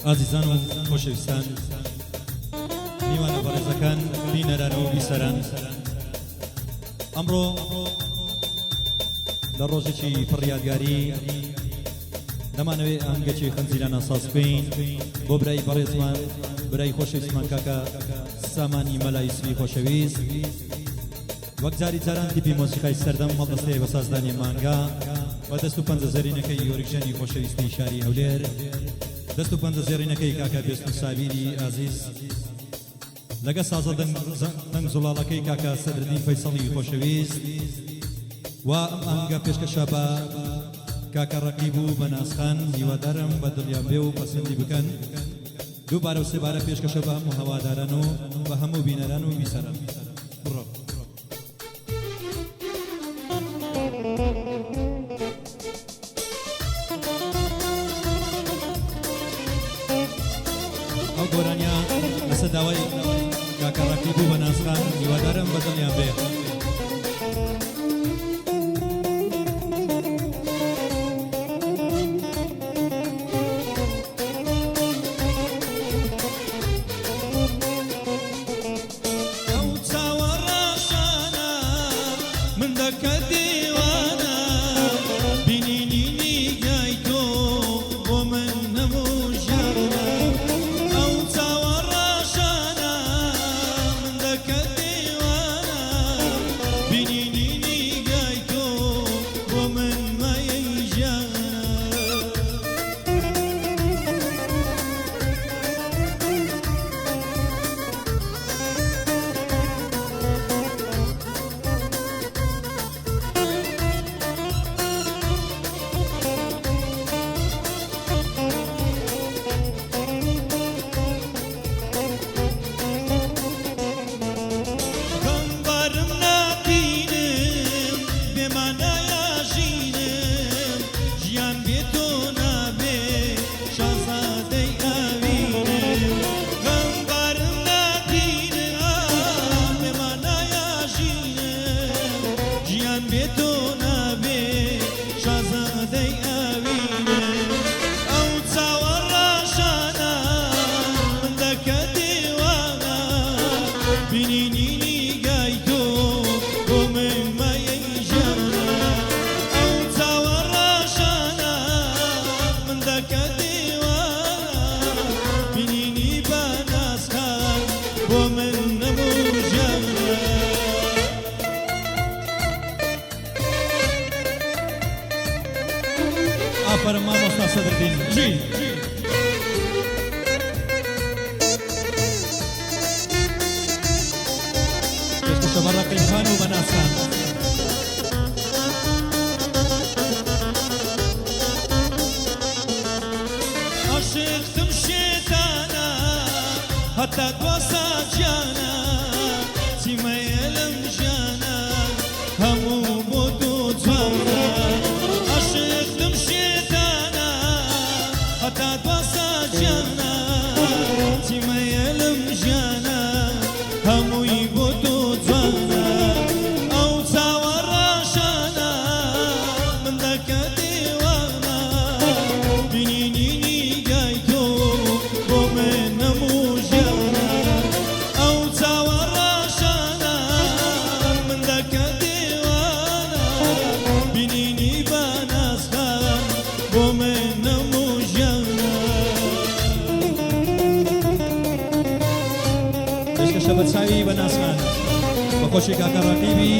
عزیزان و خۆشەویستان میوانە بەڕێزەکان بینەرانەوە بیسەران ئەمڕۆ لە ڕۆژێکی پڕیادگاری دەمانەوێت ئاهەنگێکی خەنجیرانە ساز بکەین بۆ برای بەڕێزمان برای خۆشەویستمان کاکە سامانی مەلایسمی خۆشەویست وەک جاری جاران تیپی مۆسیقای سەردەم هەڵدەستەیە بە سازدانی مانگا بە دەست و پەنجە زەرینەکەی یۆریکژەنی خۆشەویستی شاری هەولێر دەست و پەنجە زێڕینەکەی کاکە بێست و سابیری ئازیز لەگە سازە دەنگ زوڵاڵەکەی کاکە سەدرەدین فەیسەڵی خۆشەویست و ئەم ئاهەنگە پێشکەشە بە کاکە ڕەقیب و بەناسخان هیوادارم بە دڵیان بێ و پەسەندی بکەن دووبارە و سێبارە پێشکەشە بە هەموو هەواداران و بە هەموو بینەران و بیسەران بڕۆ ئەو گۆرانیا لەسەر داوای کاکە ڕەقیب و بەناسخان هیوادارم بە دڵیان بێ آفرین مامۆستا سەدرەدین جی پێشکەشە بە ڕەقیب خان و بەناسخان عاشقتم شێتانە هەتا دوا ساجیانە چیمەیە لەم ژیانە هەموو بۆ تۆ جوانە عاشقتم شێتانە هەتا دوا ساجیانە چیمەیە لەم ژیانە هەمووی بۆ تۆ جوانە ئەو چاوە ڕاشانە من دەکە دیوانە بینینی نیگای تۆ بۆ من هەموو ژیانە ئەو چاوە ڕاشانە من دەکە دیوانە بینینی بەناسخان بۆ من هەموو ژیانە پێشکەشە بە چاوی بەناسخان بە خۆشی کاکە ڕەقیبی